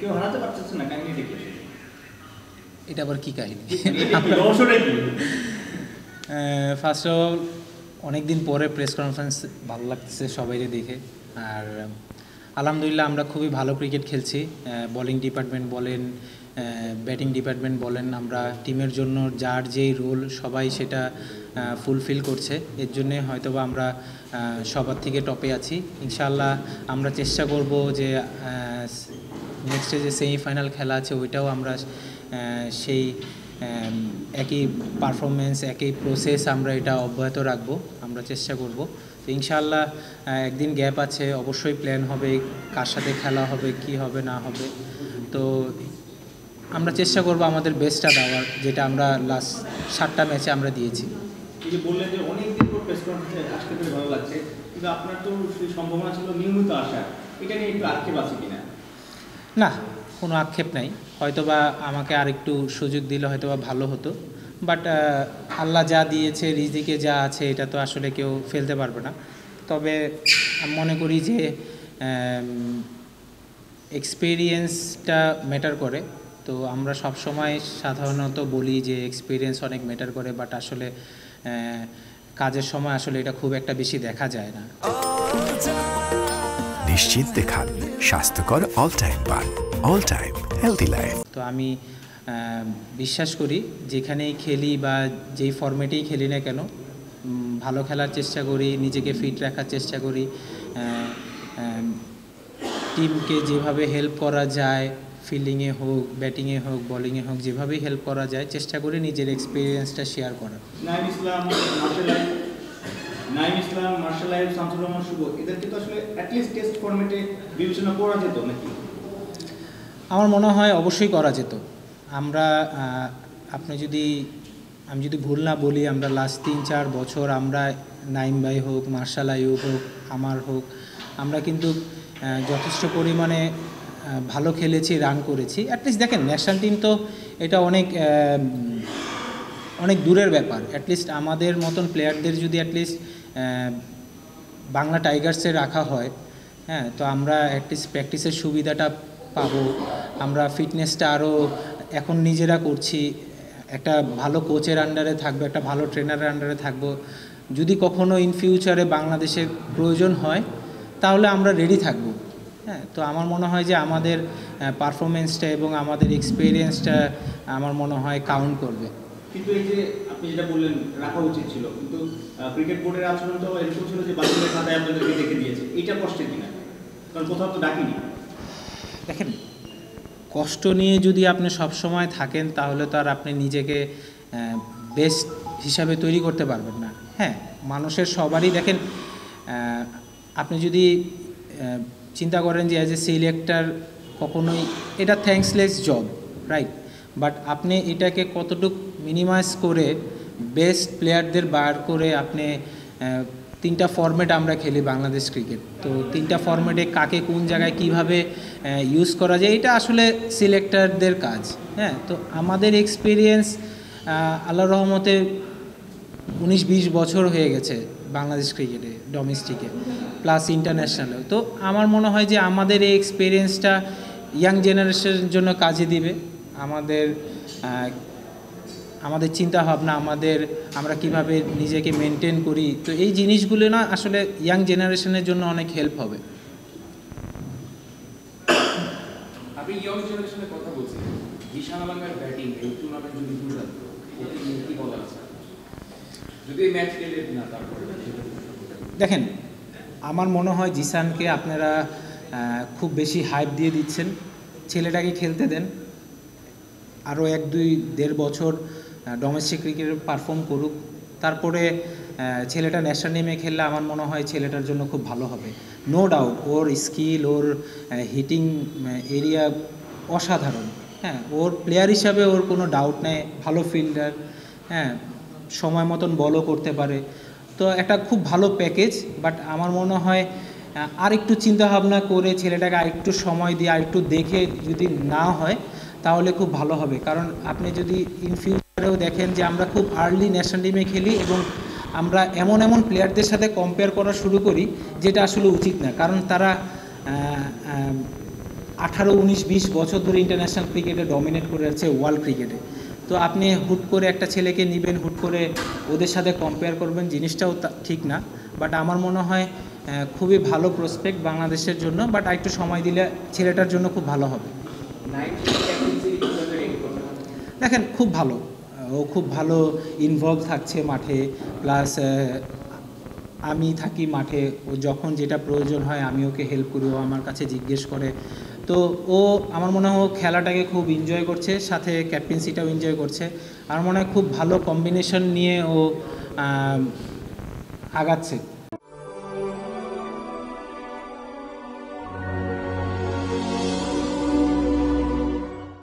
কেউ হারাতে পারতেছে না কাহিনী দেখে। এটা আবার কি কাহিনী? রহস্যটা কি? ফার্স্ট অফ অল অনেক দিন পরে প্রেস কনফারেন্স ভালো লাগতেছে সবাইকে দেখে। আর আলহামদুলিল্লাহ আমরা খুবই ভালো ক্রিকেট খেলছি। বোলিং ডিপার্টমেন্ট বলেন, ব্যাটিং ডিপার্টমেন্ট বলেন, আমরা টিমের জন্য যার যেই রোল সবাই সেটা ফুলফিল করছে। এর জন্যে হয়তোবা আমরা সবার থেকে টপে আছি। ইনশাআল্লাহ আমরা চেষ্টা করব যে নেক্সটে যে সেমিফাইনাল খেলা আছে ওইটাও আমরা সেই একই পারফরমেন্স একই প্রসেস আমরা এটা অব্যাহত রাখবো, আমরা চেষ্টা করব। তো ইনশাআল্লাহ একদিন গ্যাপ আছে, অবশ্যই প্ল্যান হবে কার সাথে খেলা হবে, কি হবে না হবে। তো আমরা চেষ্টা করব আমাদের বেস্টটা দেওয়ার, যেটা আমরা লাস্ট 7টা ম্যাচে আমরা দিয়েছি। এই যে বললেন যে অনেক দিন পর প্রেস কনফারেন্সে আসতে পেরে ভালো লাগছে, কিন্তু আপনার তো সেই সম্ভাবনা ছিল নিয়মিত আসা, এটা নিয়ে একটু আক্ষেপ আছে কিনা? না, কোনো আক্ষেপ নাই। হয়তোবা আমাকে আরেকটু সুযোগ দিলে হয়তোবা ভালো হতো, বাট আল্লাহ যা দিয়েছে, রিজিকে যা আছে এটা তো আসলে কেউ ফেলতে পারবে না। তবে আমি মনে করি যে এক্সপিরিয়েন্সটা ম্যাটার করে। তো আমরা সব সময় সাধারণত বলি যে এক্সপিরিয়েন্স অনেক ম্যাটার করে, বাট আসলে কাজের সময় আসলে এটা খুব একটা বেশি দেখা যায় না। নিশ্চিন্তে খান স্বাস্থ্যকর অল টাইম পান, অল টাইম হেলদি লাইফ। তো আমি বিশ্বাস করি যেখানেই খেলি বা যেই ফরম্যাটেই খেলি না কেন, ভালো খেলার চেষ্টা করি, নিজেকে ফিট রাখার চেষ্টা করি, টিমকে যেভাবে হেল্প করা যায়, ফিল্ডিংয়ে হোক, ব্যাটিংয়ে হোক, বোলিংয়ে হোক, যেভাবেই হেল্প করা যায় চেষ্টা করি নিজের এক্সপিরিয়েন্সটা শেয়ার করার। নাইম ইসলাম, মার্শাল আইয়ুব, শামসুর রহমান শুভ, এদেরকে তো আসলে অ্যাটলিস্ট টেস্ট ফরম্যাটে বিবেচনা করা যেত নাকি? আমার মনে হয় অবশ্যই করা যেত। আমরা আমি যদি ভুল না বলি, আমরা লাস্ট 3-4 বছর আমরা নাইম ভাই হোক, মার্শাল আইয়ুব হোক, আমার হোক, আমরা কিন্তু যথেষ্ট পরিমাণে ভালো খেলেছি, রান করেছি। অ্যাটলিস্ট দেখেন ন্যাশনাল টিম তো এটা অনেক দূরের ব্যাপার। অ্যাটলিস্ট আমাদের মতন প্লেয়ারদের যদি অ্যাটলিস্ট বাংলা টাইগার্সে রাখা হয়, হ্যাঁ, তো আমরা অ্যাটলিস্ট প্র্যাকটিসের সুবিধাটা পাবো। আমরা ফিটনেসটা আরও এখন নিজেরা করছি, একটা ভালো কোচের আন্ডারে থাকবো, একটা ভালো ট্রেনারের আন্ডারে থাকবো। যদি কখনো ইন ফিউচারে বাংলাদেশের প্রয়োজন হয় তাহলে আমরা রেডি থাকবো। হ্যাঁ, তো আমার মনে হয় যে আমাদের পারফরমেন্সটা এবং আমাদের এক্সপিরিয়েন্সটা আমার মনে হয় কাউন্ট করবে। কিন্তু এই যে আপনি যেটা বললেন রাখা উচিত ছিল, কিন্তু ক্রিকেট বোর্ডের আচরণ তো এরকম ছিল যে বাতিলের খাতায় আপনাদেরকে দেখে দিয়েছে, এটা কষ্টের কিনা? কারণ কোথাও তো ডাকিনি। দেখেন, কষ্ট নিয়ে যদি আপনি সব সময় থাকেন তাহলে তো আর আপনি নিজেকে বেস্ট হিসাবে তৈরি করতে পারবেন না। হ্যাঁ, মানুষের সবারই দেখেন, আপনি যদি চিন্তা করেন যে অ্যাজ এ সিলেক্টর কখনোই এটা থ্যাঙ্কসলেস জব, রাইট? বাট আপনি এটাকে কতটুকু মিনিমাইজ করে বেস্ট প্লেয়ারদের বার করে আপনি 3টা ফরম্যাট আমরা খেলি বাংলাদেশ ক্রিকেট, তো 3টা ফরম্যাটে কাকে কোন জায়গায় কিভাবে ইউজ করা যায় এটা আসলে সিলেক্টরদের কাজ। হ্যাঁ, তো আমাদের এক্সপিরিয়েন্স আল্লাহর রহমতে 19-20 বছর হয়ে গেছে বাংলাদেশ ক্রিকেটে, ডোমেস্টিকে প্লাস ইন্টারন্যাশনালেও। তো আমার মনে হয় যে আমাদের এই এক্সপিরিয়েন্সটা ইয়াং জেনারেশনের জন্য কাজে দিবে। আমাদের চিন্তাভাবনা, আমরা কিভাবে নিজেকে মেনটেন করি, তো এই জিনিসগুলো না আসলে ইয়াং জেনারেশনের জন্য অনেক হেল্প হবে। আপনি ইয়ং জেনারেশনের কথা বলছেন, ঈশান আলমের ব্যাটিং এই টুর্নামেন্ট যদি দুর্দান্ত, ওকে নিয়ে কি বলা আছে? যদি এই ম্যাচ খেলে না, তারপরে দেখেন, আমার মনে হয় জিসানকে আপনারা খুব বেশি হাইপ দিয়ে দিচ্ছেন। ছেলেটাকে খেলতে দেন, আরও 1-2-1.5 বছর ডোমেস্টিক ক্রিকেটে পারফর্ম করুক, তারপরে ছেলেটা ন্যাশনাল টিমে খেললে আমার মনে হয় ছেলেটার জন্য খুব ভালো হবে। নো ডাউট ওর স্কিল, ওর হিটিং এরিয়া অসাধারণ। হ্যাঁ, ওর প্লেয়ার হিসাবে ওর কোনো ডাউট নেই, ভালো ফিল্ডার, হ্যাঁ, সময় মতন বলও করতে পারে, তো একটা খুব ভালো প্যাকেজ। বাট আমার মনে হয় আরেকটু চিন্তাভাবনা করে ছেলেটাকে আরেকটু সময় দিয়ে আরেকটু দেখে যদি না হয় তাহলে খুব ভালো হবে। কারণ আপনি যদি ইন ফিউচারেও দেখেন যে আমরা খুব আর্লি ন্যাশনাল টিমে খেলি এবং আমরা এমন প্লেয়ারদের সাথে কম্পেয়ার করা শুরু করি যেটা আসলে উচিত না। কারণ তারা 18-19-20 বছর ধরে ইন্টারন্যাশনাল ক্রিকেটে ডমিনেট করে যাচ্ছে, ওয়ার্ল্ড ক্রিকেটে। তো আপনি হুট করে একটা ছেলেকে নেবেন, হুট করে ওদের সাথে কম্পেয়ার করবেন, জিনিসটাও ঠিক না। বাট আমার মনে হয় খুবই ভালো প্রসপেক্ট বাংলাদেশের জন্য, বাট একটু সময় দিলে ছেলেটার জন্য খুব ভালো হবে। দেখেন খুব ভালো, ও খুব ভালো ইনভলভ থাকছে মাঠে, প্লাস আমি থাকি মাঠে, ও যখন যেটা প্রয়োজন হয় আমি ওকে হেল্প করি, ও আমার কাছে জিজ্ঞেস করে। তো ও আমার মনে হয় ও খেলাটাকে খুব এনজয় করছে, সাথে ক্যাপ্টেন্সিটাও এনজয় করছে। আমার মনে হয় খুব ভালো কম্বিনেশন নিয়ে ও আগাচ্ছে।